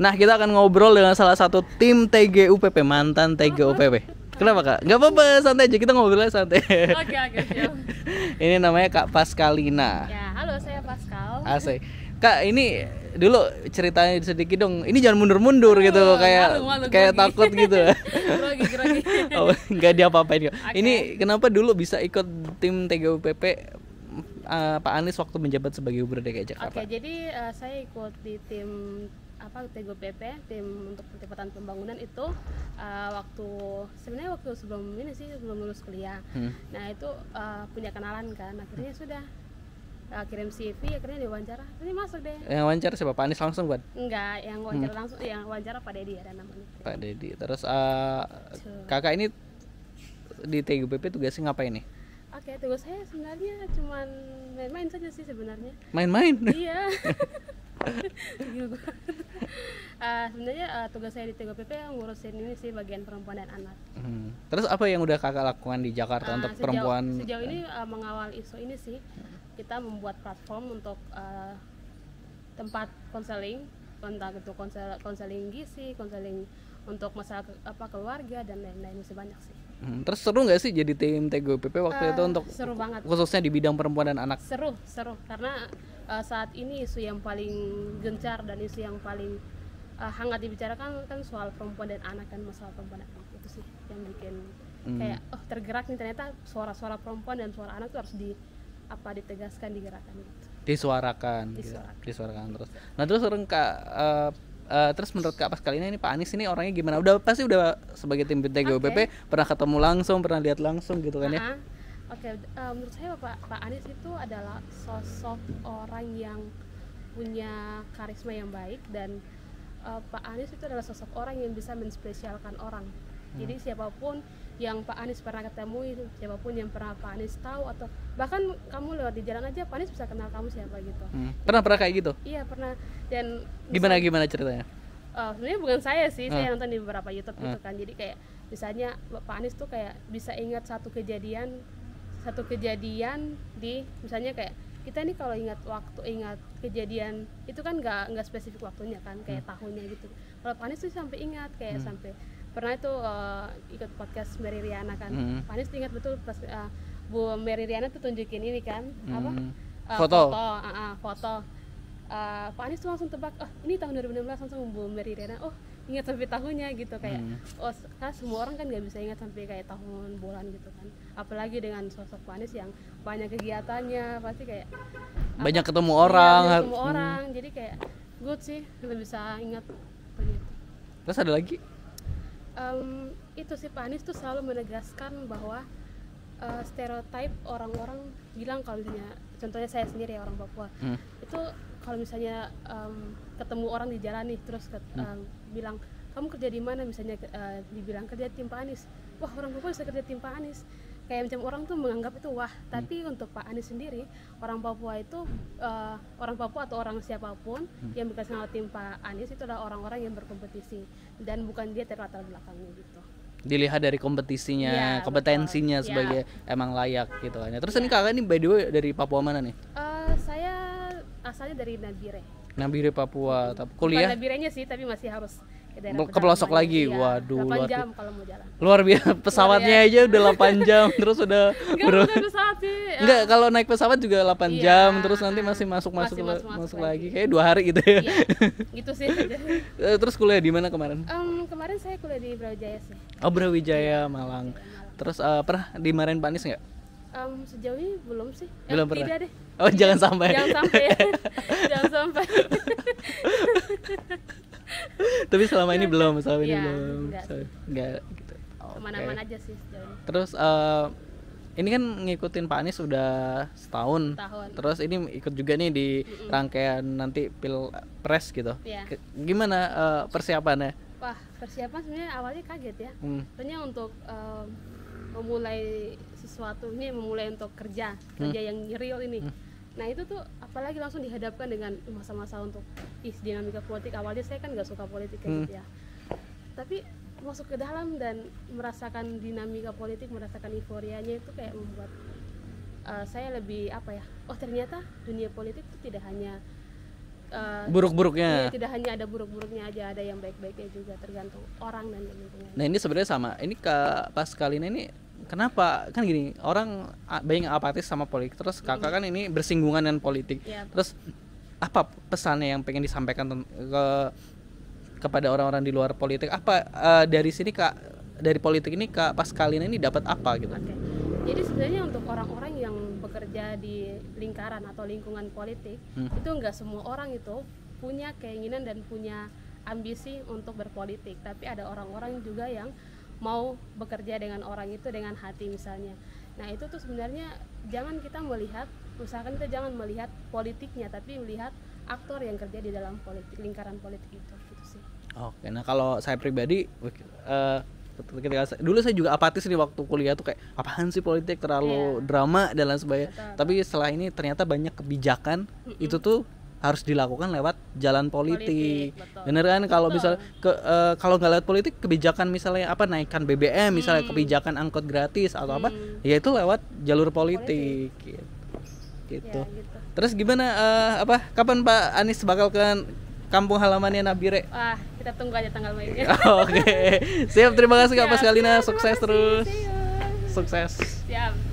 Nah, kita akan ngobrol dengan salah satu tim TGUPP, mantan TGUPP. Kenapa Kak? Gak apa-apa, santai aja, kita ngobrolnya santai. Oke, siap. Ini namanya Kak Paskalina. Ya, halo, saya Pascal. Asik. Kak, ini dulu ceritanya sedikit dong. Ini jangan mundur-mundur gitu, malu, kayak grogi. takut gitu. Grogi. Oh, nggak diapa-apain kok. Oke. Ini kenapa dulu bisa ikut tim TGUPP Pak Anies waktu menjabat sebagai Gubernur DKI Jakarta? Oke, jadi saya ikut di tim TGUPP, tim untuk percepatan pembangunan itu sebenarnya waktu sebelum lulus kuliah. Nah, itu punya kenalan kan. Akhirnya sudah kirim CV, akhirnya diwawancara. Ini masuk deh. Yang wawancara siapa? Pak Anies langsung, Bud? Enggak, yang wawancara langsung, yang wawancara Pak Dedi ada namanya. Pak Dedi. Terus Kakak ini di TGUPP tugasnya ngapain nih? Oke, tugas saya sebenarnya cuman main-main saja sih sebenarnya. Main-main? Iya. Sebenarnya tugas saya di TGUPP ngurusin ini sih bagian perempuan dan anak. Terus apa yang udah Kakak lakukan di Jakarta untuk perempuan? Sejauh ini mengawal isu ini sih, kita membuat platform untuk tempat konseling, entah itu konseling gizi, konseling untuk masalah keluarga dan lain-lain, masih banyak sih. Terus seru nggak sih jadi tim TGUPP waktu itu untuk seru banget, khususnya di bidang perempuan dan anak? Seru karena saat ini isu yang paling gencar dan isu yang paling hangat dibicarakan kan soal perempuan dan anak, kan masalah perempuan dan anak itu sih yang bikin kayak tergerak nih, ternyata suara-suara perempuan dan suara anak tuh harus ditegaskan, digerakkan gitu. Disuarakan terus. Nah, terus orang Kak terus menurut Kak Paskalina ini Pak Anies ini orangnya gimana? Pasti udah sebagai tim TGUPP pernah ketemu langsung, pernah lihat langsung gitu kan ya? Menurut saya Pak Anies itu adalah sosok orang yang punya karisma yang baik, dan Pak Anies itu adalah sosok orang yang bisa menspesialkan orang. Jadi siapapun yang Pak Anies pernah ketemu, siapapun yang pernah Pak Anies tahu, atau bahkan kamu lewat di jalan aja Pak Anies bisa kenal kamu siapa gitu. Pernah kayak gitu? Iya, pernah. Dan gimana ceritanya? Sebenarnya bukan saya sih, saya nonton di beberapa YouTube gitu kan. Jadi kayak misalnya Pak Anies tuh kayak bisa ingat satu kejadian di, misalnya kayak kita nih kalau ingat kejadian itu kan nggak spesifik waktunya kan, kayak tahunnya gitu. Kalau Pak Anies tuh sampai ingat, kayak sampai pernah itu ikut podcast Mary Riana kan. Pak Anies ingat betul pas Bu Mary Riana tuh tunjukin ini kan foto. Pak Anies tuh langsung tebak, ini tahun 2016, langsung Bu Mary Riana ingat sampai tahunnya gitu, kayak kan semua orang kan nggak bisa ingat sampai kayak tahun bulan gitu kan, apalagi dengan sosok Pak Anies yang banyak kegiatannya, pasti kayak banyak ketemu orang, jadi kayak good sih kita bisa ingat begitu. Terus ada lagi? Itu sih, Pak Anies tuh selalu menegaskan bahwa stereotip orang-orang bilang, kalau misalnya contohnya saya sendiri ya, orang Papua, itu kalau misalnya ketemu orang di jalan nih terus bilang kamu kerja di mana, misalnya dibilang kerja tim Pak Anies, wah orang Papua bisa kerja tim Pak Anies, kayak macam orang tuh menganggap itu wah. Tapi untuk Pak Anies sendiri, orang Papua itu orang Papua atau orang siapapun yang bekerja sama tim Pak Anies itu adalah orang-orang yang berkompetisi dan bukan dia terlatar belakangnya gitu. Dilihat dari kompetisinya, kompetensinya sebagai emang layak gitu kan. Terus ini Kakak ini by the way dari Papua mana nih? Saya asalnya dari Nabire Papua, tapi kuliah? Bukan Nabirenya sih, tapi masih harus ke pelosok lagi. Waduh, 8 jam kalau mau jalan. Luar biasa, pesawatnya aja udah 8 jam terus udah bukan pesawat sih. Enggak, kalau naik pesawat juga 8 jam terus nanti masih masuk lagi. Kayak 2 hari gitu ya. Iya, gitu sih. Terus kuliah di mana kemarin? Kemarin saya kuliah di Brawijaya sih. Oh, Brawijaya, Malang. Terus pernah dimarahin Pak Anies nggak? Sejauh ini belum sih. Belum pernah. Tidak deh. Oh, jangan sampai. Jangan sampai. Tapi selama ini belum. Enggak gitu. Kemana-mana aja sih sejauh ini. Terus ini kan ngikutin Pak Anies udah setahun. Terus ini ikut juga nih di rangkaian nanti Pilpres gitu. Gimana persiapannya? Wah, persiapan sebenarnya awalnya kaget ya. Ternyata untuk memulai sesuatu ini, memulai untuk kerja yang real ini. Nah itu tuh apalagi langsung dihadapkan dengan masa-masa untuk dinamika politik. Awalnya saya kan nggak suka politik gitu ya, tapi masuk ke dalam dan merasakan dinamika politik, merasakan euforianya, itu kayak membuat saya lebih ternyata dunia politik itu tidak hanya buruk-buruknya. Iya, tidak hanya ada buruk-buruknya aja, ada yang baik-baiknya juga, tergantung orang dan lingkungan. Nah ini sebenarnya sama, ini pas kali ini kenapa kan gini, orang banyak yang apatis sama politik, terus kakak kan ini bersinggungan dengan politik, terus apa pesannya yang pengen disampaikan kepada orang-orang di luar politik, apa dari sini kak, dari politik ini kak pas kali ini dapat apa gitu? Jadi sebenarnya untuk orang-orang yang bekerja di lingkaran atau lingkungan politik, itu nggak semua orang itu punya keinginan dan punya ambisi untuk berpolitik, tapi ada orang-orang juga yang mau bekerja dengan orang itu dengan hati misalnya. Nah itu tuh sebenarnya jangan kita melihat, usahakan kita jangan melihat politiknya, tapi melihat aktor yang kerja di dalam politik, lingkaran politik itu, gitu sih. Oke, nah kalau saya pribadi ketika dulu saya juga apatis nih waktu kuliah tuh, kayak apaan sih politik, terlalu drama dan lain sebagainya. Tapi setelah ini ternyata banyak kebijakan itu tuh harus dilakukan lewat jalan politik. Bener kan? Kalau misal kalau nggak lewat politik, kebijakan misalnya apa, naikkan BBM misalnya, kebijakan angkot gratis atau apa, ya itu lewat jalur politik. Gitu. Ya, gitu. Terus gimana kapan Pak Anies bakal ke kampung halamannya Nabire? Wah, kita tunggu aja tanggal mainnya. Oke. Siap, terima kasih Kak Paskalina, sukses terus. Sukses. Siap.